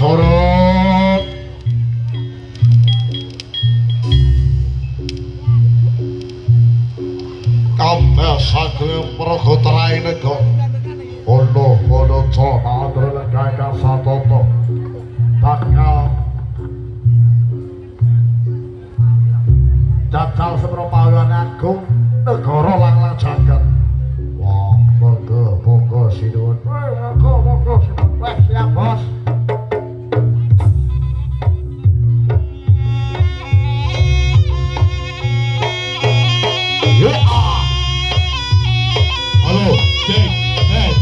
curut kabeh saged pragotraine kok ono cana andrene kakang satata bakal jajal sepropawan agung negara lang-lang jagat. Wong monggo sinuwun. Monggo sinuwun. Wes siap, Bos. Halo, cek, hey.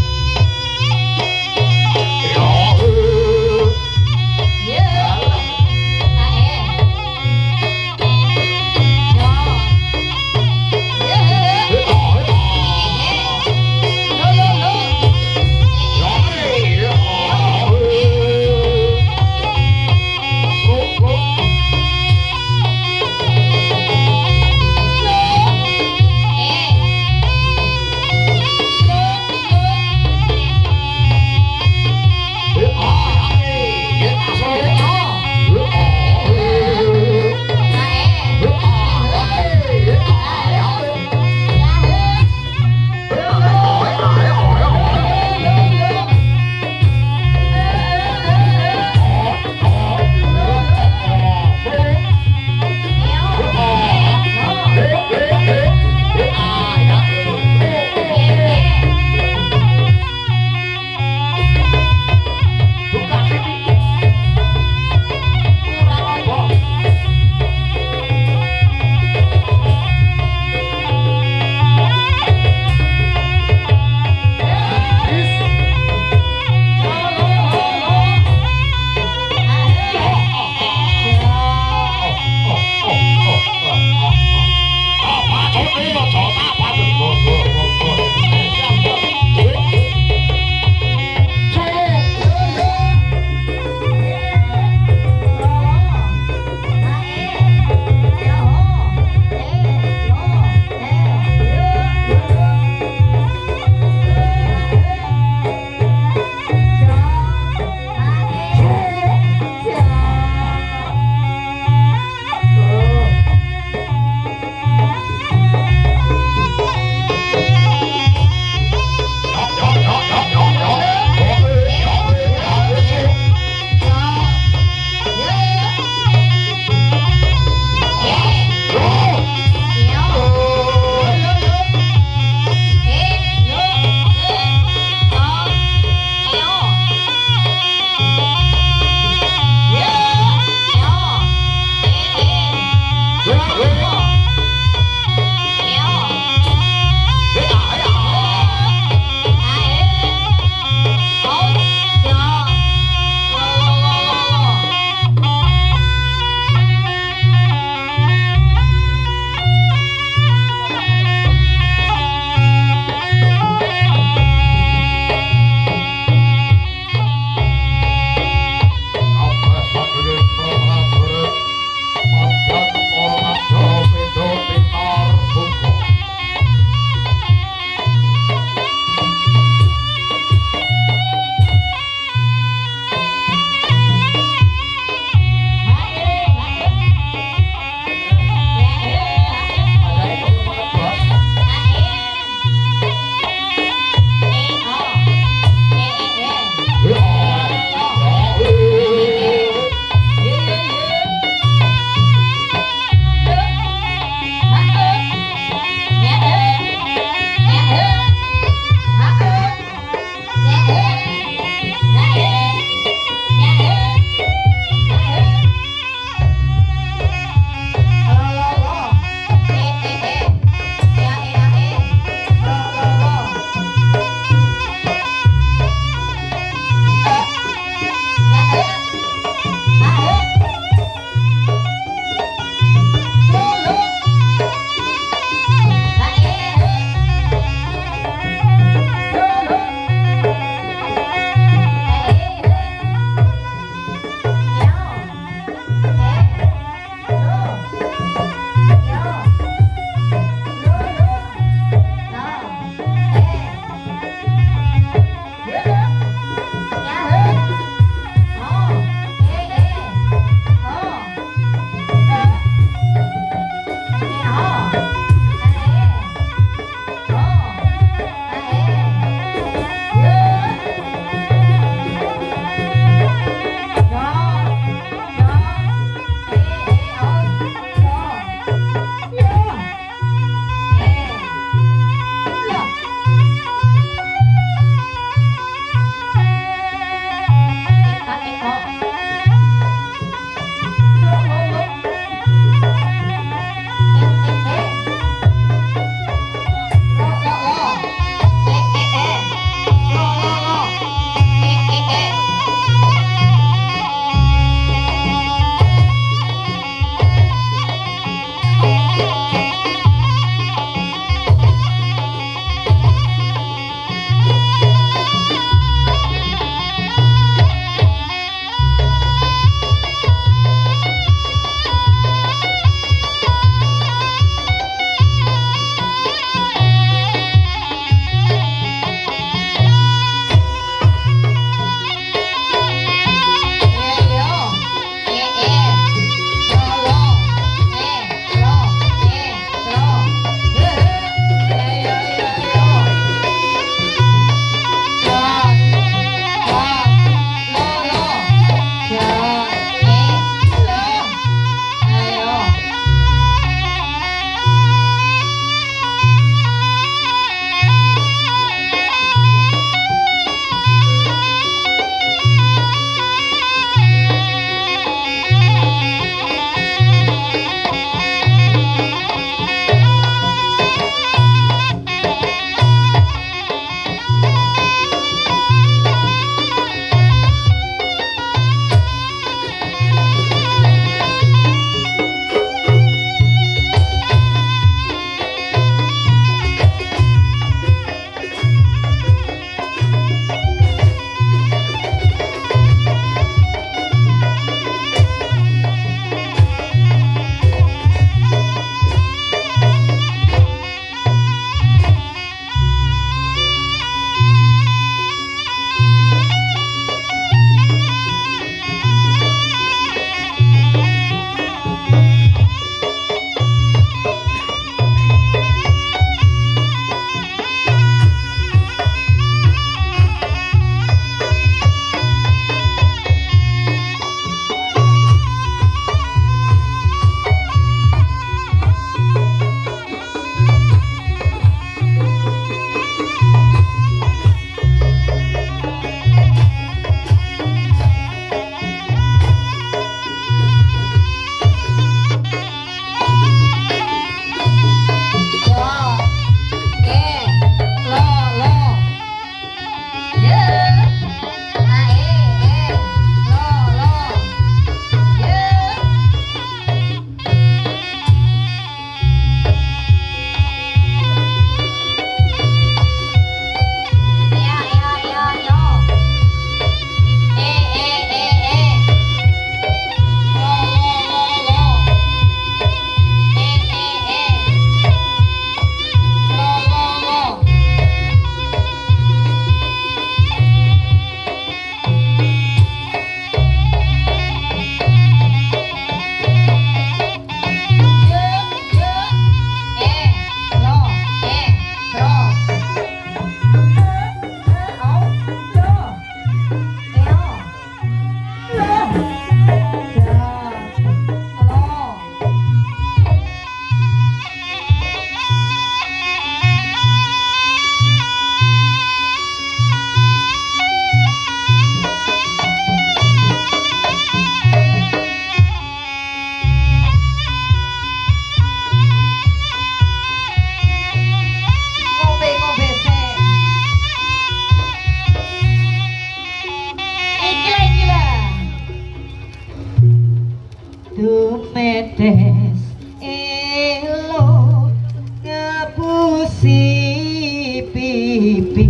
si pipi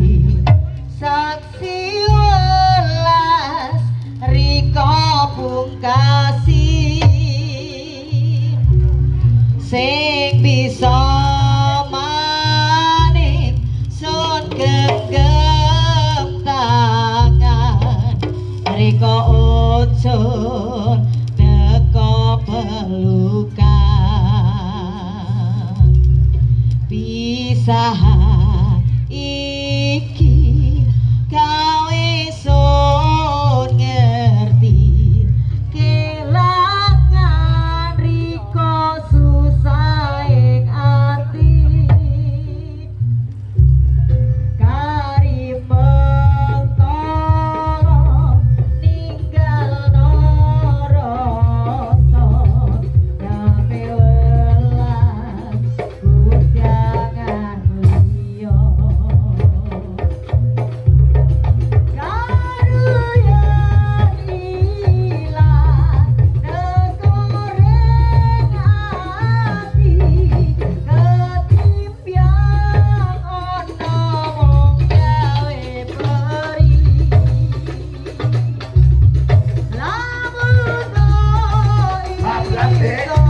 saksi welas rika pungkasi sing bisa maning sun genggam tangan rika ucun teko pelukan pisahan iki gawe sun ngerti kelangan riko susah ing ati kari mentolo ninggal rasa nyampe welas kujangan liya karuyan ilang negoreng ati ketimbyang ono wong gawe peri lamun iso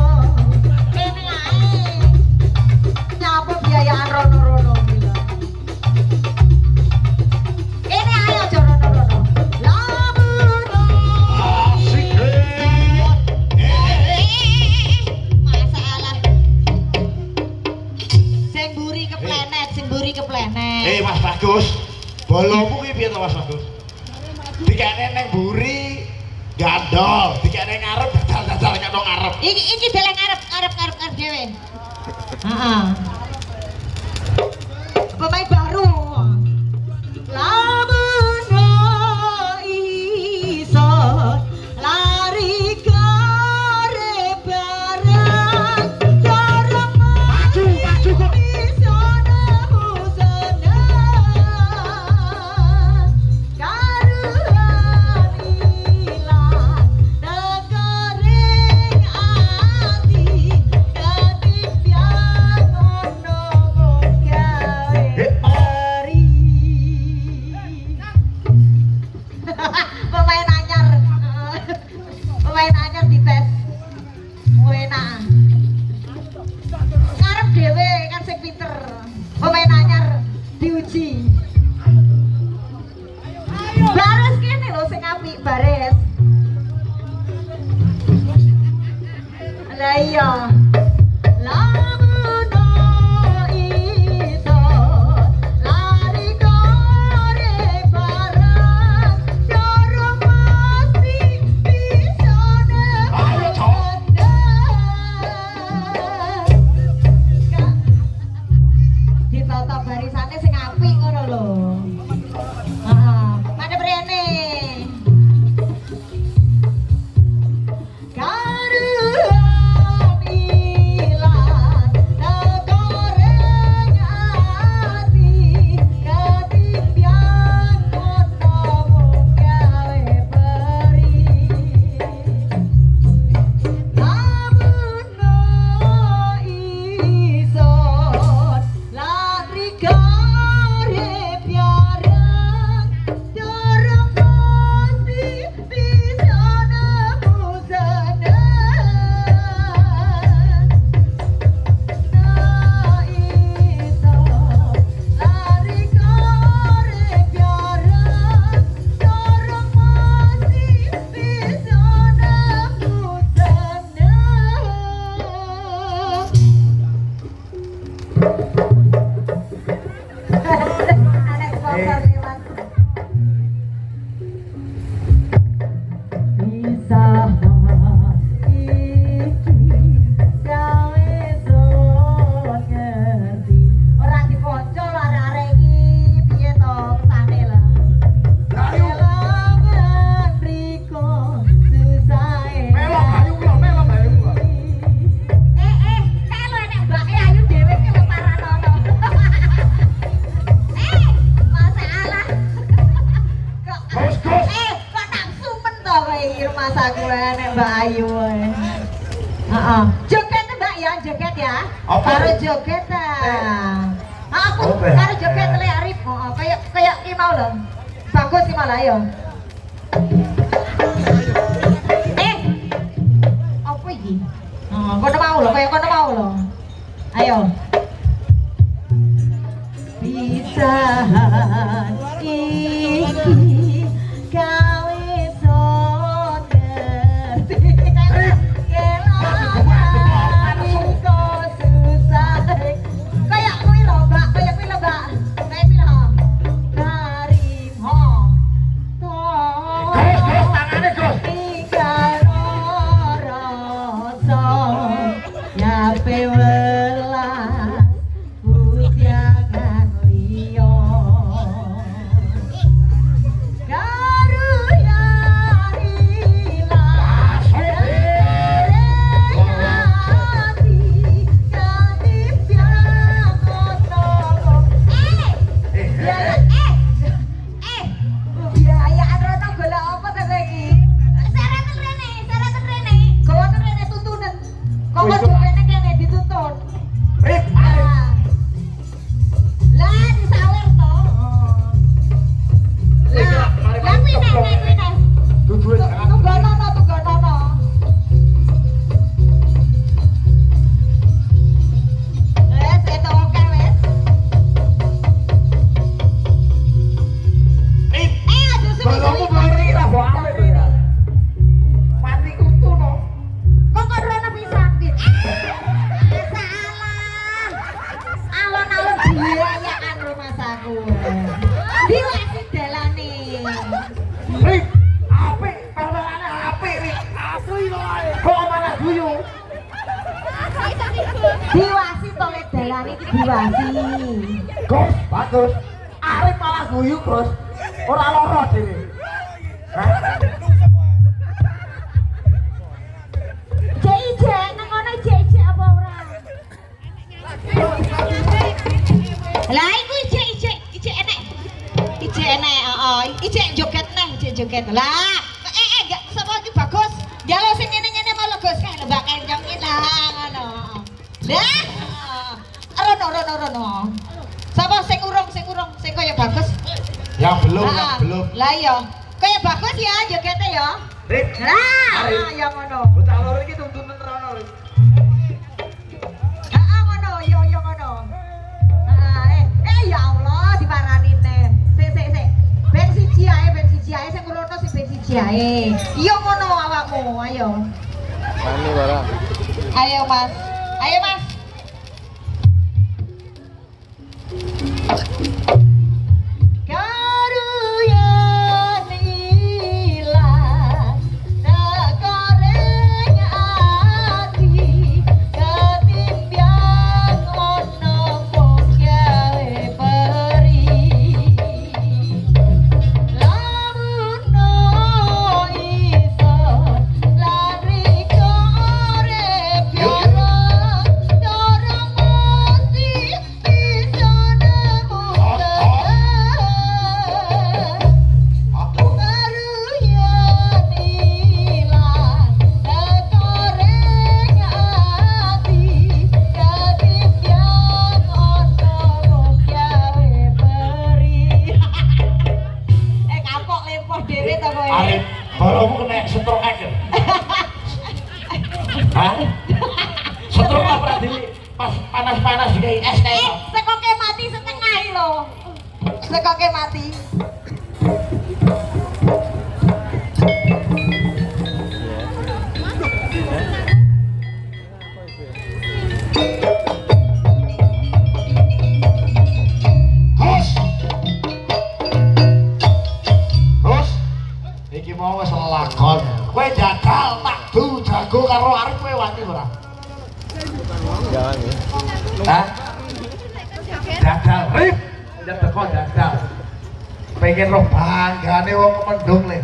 kene ae nyapa biayaan rono-rono bilang ini ayo aja rono-rono lamun Asik. masalah sing mburi keplenet Mas Bagus, bolomu ki piye to Mas Bagus? Dikene neng buri gandol, dikene ngarep dadal-dadal kena ngarep. iki deleng arep dhewe heeh pemain baru lamun iso lari kare bareng dorong Maju kok. iso nemu seneng karuan ilang negering ati ketimbyang ono wong gawe peri pemain anyar di tes enak ngarep dhewe kan sing pinter pemain anyar diuji baris kene lho sing apik baris lah iya lamun iso lari kare bareng dorong mesti bisa Ayo, Cok. ditata barisane sing apik ngono lho heeh madhep rene karuan ilang negoreng ati ketimbyang ono wong gawe peri lamun iso lari kare bareng dorong mesti bisa nemu Mbak Ayu. Heeh. Joget Mbak ya, joget ya. Apa? Karo joget ta. fokus karo joget le Arif. Heeh, kayak ki mau lho. Bagus ki malah ya. Apa iki? Kono mau lho, kayak kono mau lho. Ayo. Pisahan iki gawe son ngerti kelani kok susah kayak kuwi lho Mbak, kayak kuwi lho Mbak. Kayak kuwi lho. Karim ho. Gus, tangane Gus. Tinggal rasa nyape welas putyangan liya diwasi tolek dalane iki diwasi. Gus, bagus. Arif malah guyu, Gus. Ora lara dhewe. Jek nang ngono jek apa ora? Lah iku ijek enek. Ijek enek, heeh. Ijek joget neh, ijek joget. Lah, gak sapa iki bagus. Jalo sing ngene-ngene malah Gus kae lho Mbak Kenjong iki lah ngono. Lah, rono. Sapa sing urung sing kaya bagus? Yang belum. Lah iya. Kaya bagus ya jogete ya. Rip. Lah, ya ngono. Bocah loro iki tuntunan rono, Rip. Ngono, yo ngono. Ya Allah, diparani neh. Sik. Ben siji ae sing ngurono sing ben siji ae. Iya ngono awakmu, ayo. Ani barang. Ayo Mas. Karuyan ilang nakareng ati ketimbyang ono mung gawe peri lamun no iso lari korep dorong mesti bisa nemu karuyan ilang nakareng ati ketimbyang ono mung gawe peri. Kapok lempoh dhewe to kowe. Arif, boromu kena stroke aja. Hah? Stroke apa dili? Pas panas-panas dikai es kae. Sekoke mati setengah lho. Sekoke mati. Gus, iki mau wis lakon. Kowe jagal tak du jago karo Arif kowe wani ora? Jangan ya. Hah? Jagal, Rip. Njak teko jagal. Pengen roh banggane wong Kemendung le.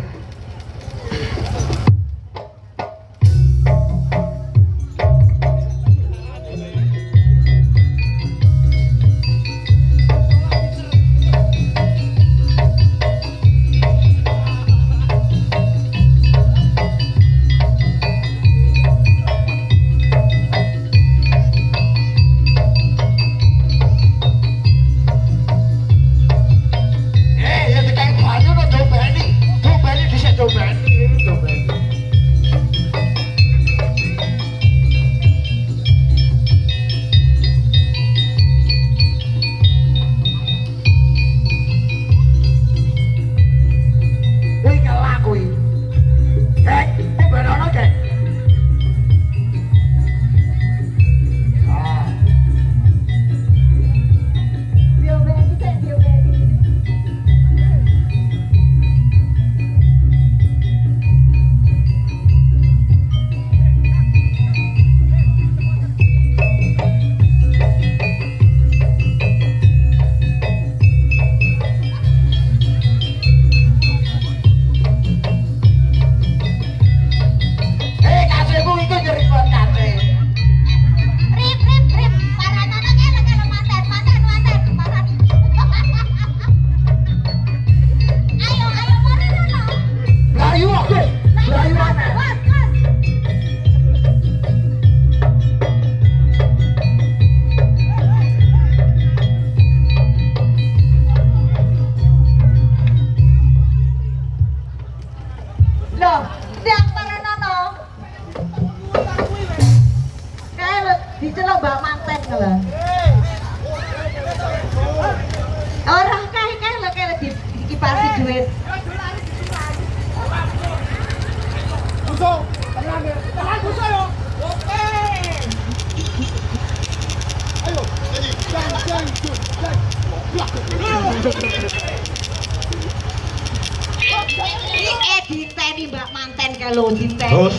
Diteni mbak manten kalau diteni Bos.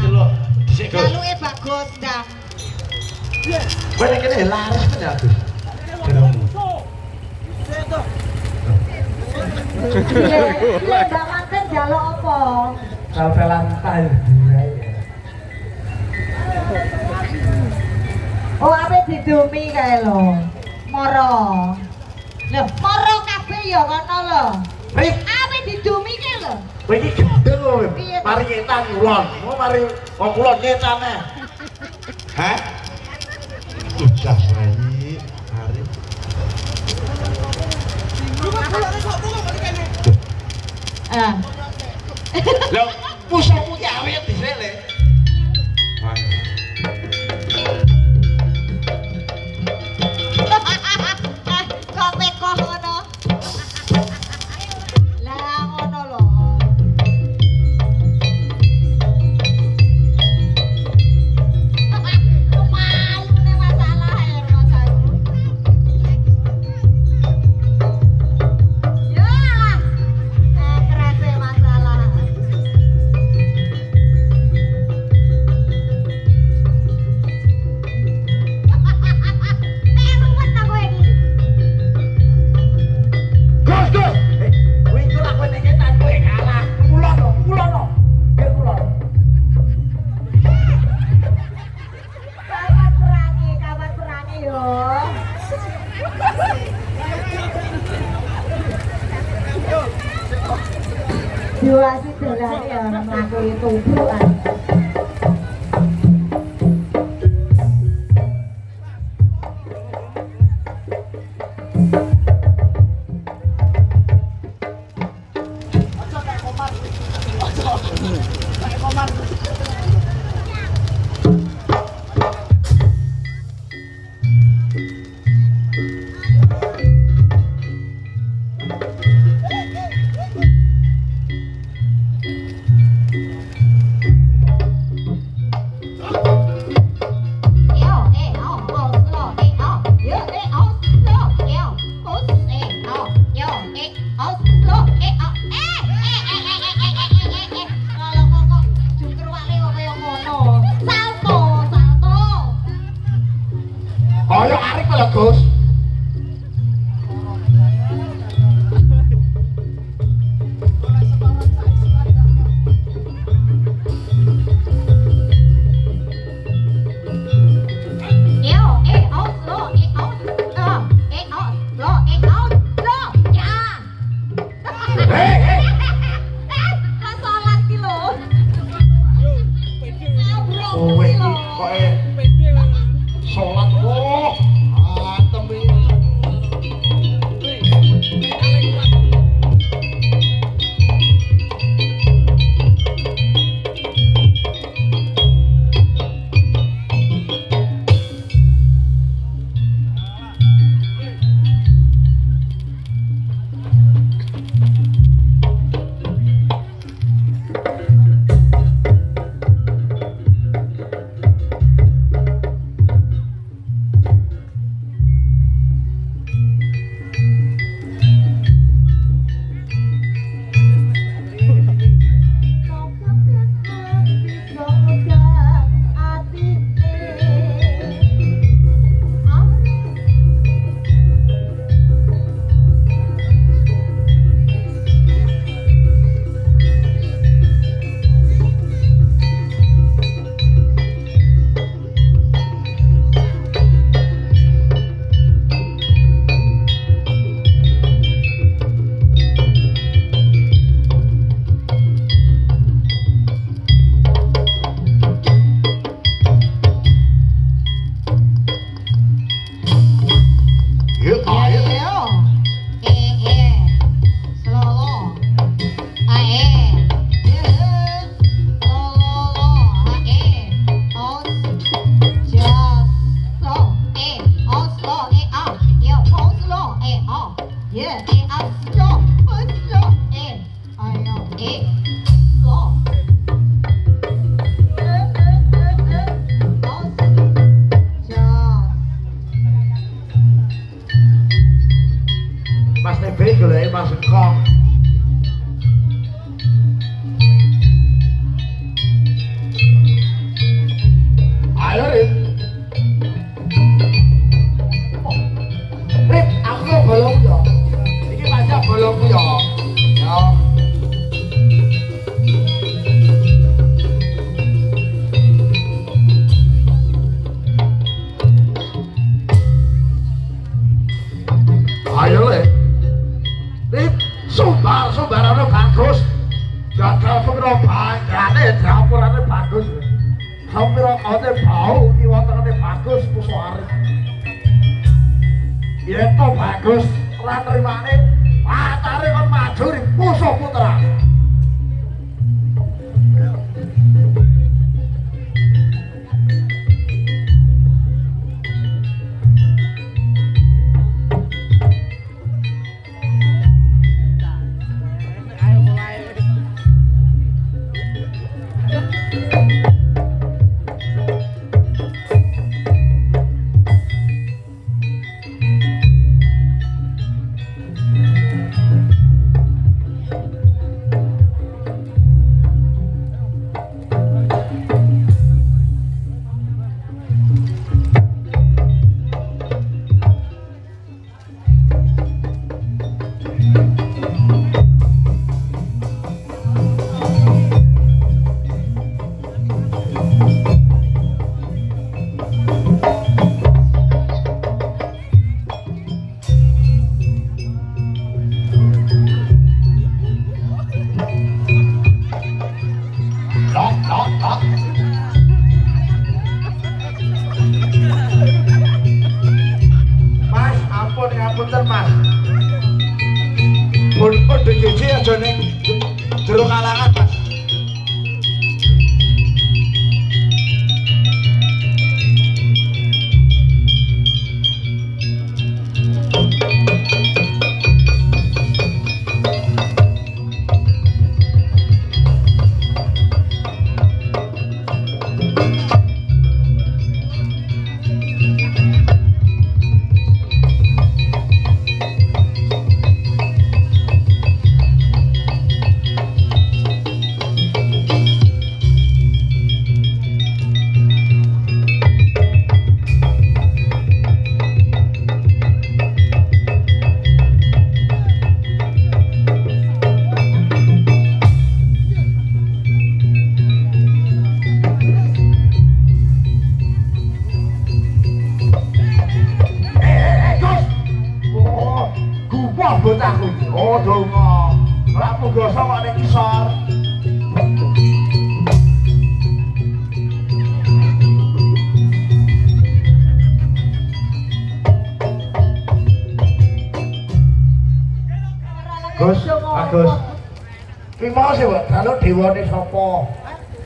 Delok dhisik Gus. kalau bagus dah Kowe nek kene laris kan ya Gus. Geromu. mbak manten jaluk apa Valentine. oh apa didumi kae lo moro lho moro kabeh ya kono lho Rip, apa didumi kae lho kowe iki gendeng lho. Iya. Mari nyetan kulon. Mau mari wong kulon nyetan e. Hah? Udah bayi. Hari. ah Lho, musuhmu ki awet dhisik le. kok teko ngono lah ngono lho Kemayu nih masalah ya rumah aku. Ya, kerasa masalah. Ruwet aku ini. Gus, Gus. Kowe iku lak kowe nek nyetan kowe kalah. Kulon lho, kulon lho. Biar kulon. Kapan perangi yo. Dua sih jalan ya melakukan tubuhan. Kaya arek lho, Gus. Hei, hei. Kowe iki koe salat kok. Antem iki. Yuk, ayo. Yeah, slow, slow, slow. Just Mas TB goleki Mas Engkong. Ayo Rip. Rip, aku kok bolong ya. Iki pajak bolongku ya. Ya. Ayo le. Rip, sumbarane bagus. Jagal pengen banjane dapurane bagus. Sampira kene bau iki wontenane bagus musuh arep. Yen to bagus ora trimane atare kon maju ring musuh putra. Mas, ampun ngapunten Mas. Pun dicuci aja ning jero kalangan Mas. Bocahku iki, oh donga. Ora muga sama ning isor. Gus, bagus. Ki mau sih, Pak. Dalu dewane sapa?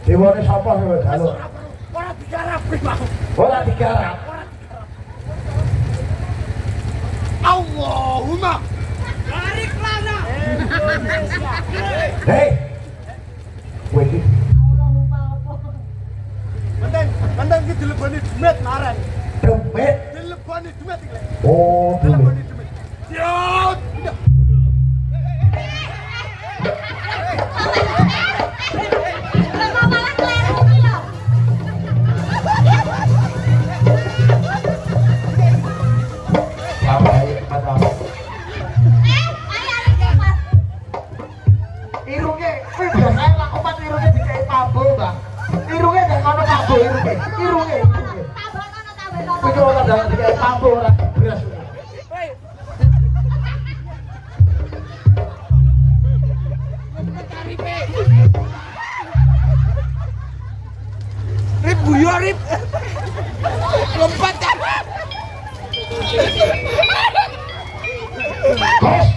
Dewane sapa sih, Pak? Dalu. Ora digarap, Pak. Ora digarap. Allahumma barik lana Indonesia. Hei. Kowe iki Mending iki dileboni demet maren. demit. Dileboni demet iki. Oh, Dileboni demit. demet. Yo. Irunge, kowe biasa lak opat irunge dikai pambo, Mbak. Irunge nek ngono pambo irunge. Irunge. Kowe ora ndak dikai pambo ora beras. Rip guyo rip. Lompat kan. Bos.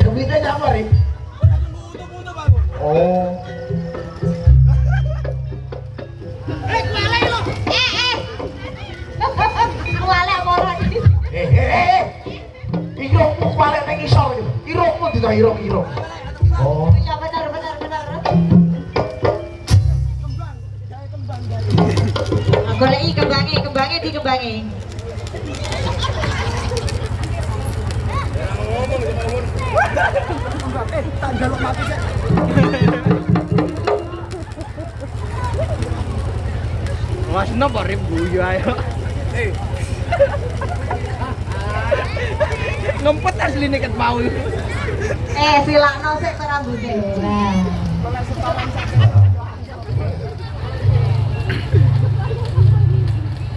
Duitnya nyapa, Rip? Oh. Eh, kira-kira. Oh. Ya benar. Goleki kembange dikembangi. Tak jaluk mati sih. Mas nopo ribu ya ayo. Ngempet asli nih ket mau. Silakno sik ke rambutnya. Nah.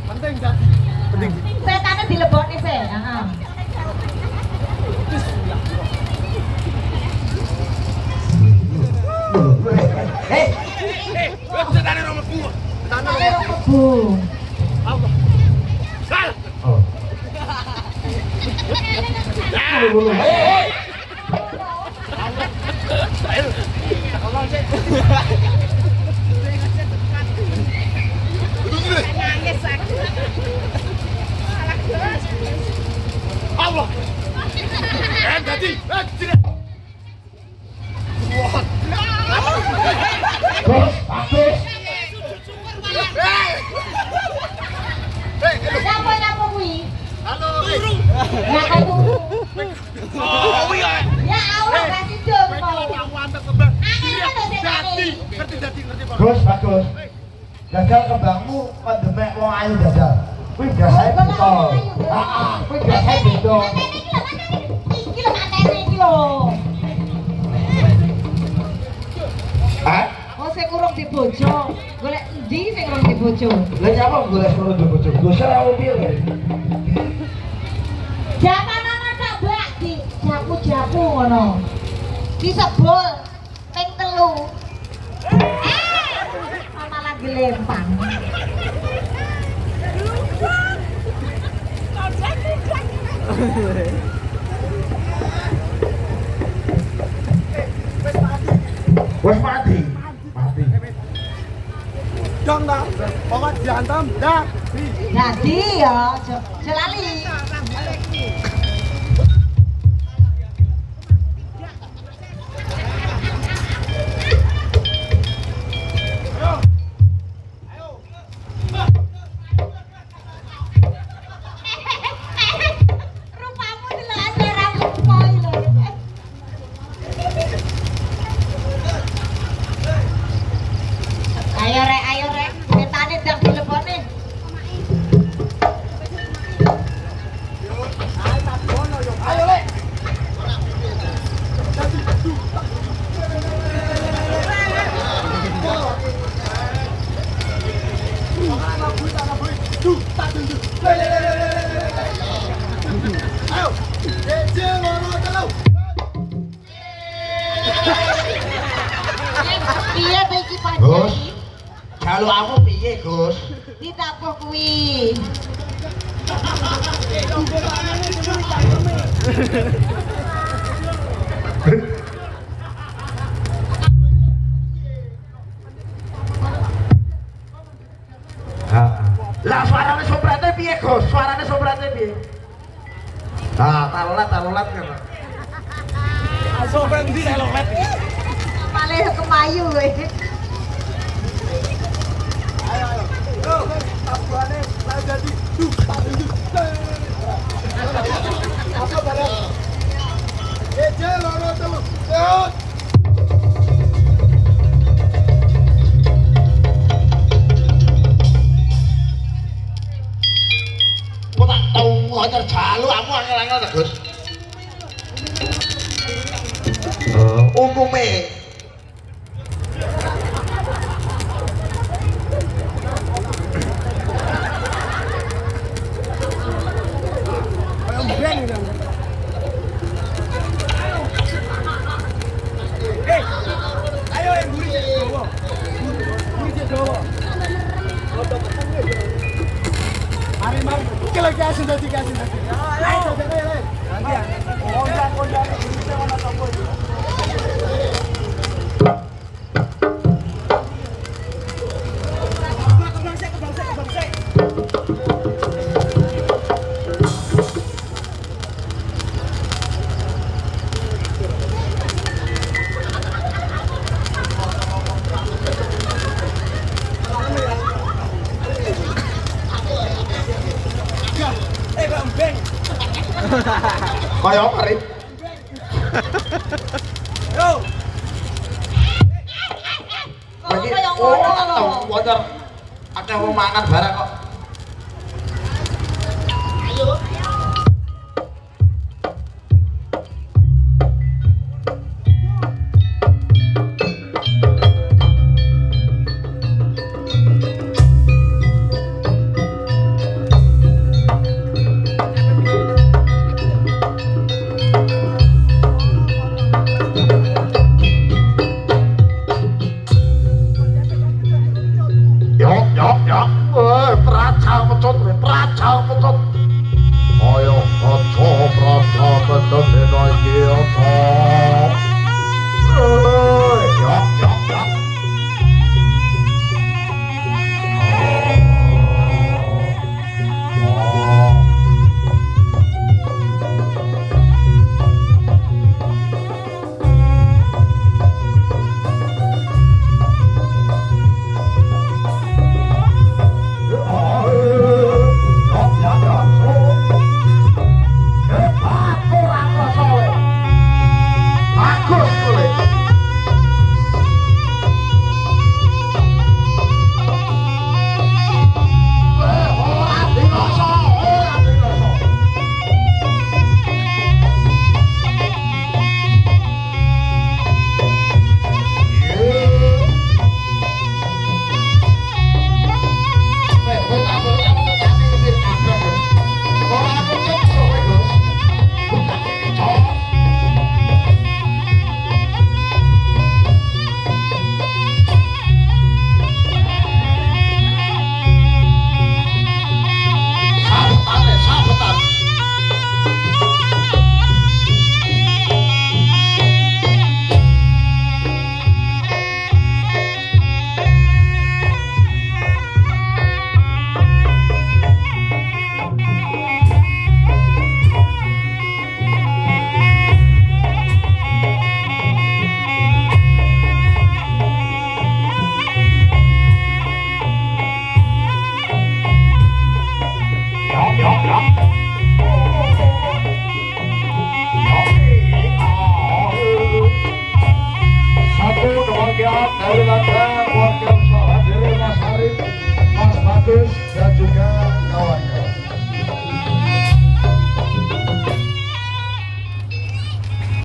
Penting jadi. Penting. Setane dilebokne sik. Heeh. Hei, Setane nomor 2. Setane rong kebu. oh. Hei. Allah. Jadi. Gus, bagus. Napa kuwi? Halo. Ya kan turu. Oh iya. Ya Allah kasih dong kau. Ngerti, Gus, bagus. Gagal kembangmu mendemek wong ayu dadal. Kuwi biasane beto. Heeh, kuwi biasane beto. Iki lho matene iki lho. Hah? Oh sing urung dibojo. Golek endi sing urung dibojo? Lah nyapa golek suara bojo? Gus ora piye lho. Jamanana tak blak di japu-japu ngono. Disebul ping 3. Mama lagi lempang. Wes mati. Mati. Dong dah. Pokok dihantam dah. Jadi ya, aja lali. Rupamu dilane rambut koi lho. Ayo rek, ketane ndang dilebone. Ayo le. Ayo. Piye ta iki Gus. panjenengan? Kalau aku piye, Gus? Ditapuh kuwi. Lah suarane soprate piye, Gus? Suarane soprate piye? Tarulat kan. Sopran di lolet. Malah kemayu kowe. Ayo. Yo, tabuane tak jadi. Apa barang? Eje loro telu. Yo. Kok tak tau ngajar jalu kamu angel-angel ta, Gus? Umume Ayo yang gurih Jawa. Gurih Jawa. Mari. Kita kasih tadi. Ayo. Nanti. Kondak gurih mana tombol. Kaya apa, Rip? Yo. Lagi, Kaya oh, ngono lho. tahu, wajar. Ada mau makan barang kok. Yok, woi, peracal pecut, peracal pecut. Ayo, ojo, peracal pecut, dino iki, ojo. Yok. Bagus, boleh. Orang dinoso. Sabetan. Satu kebahagiaan dari London.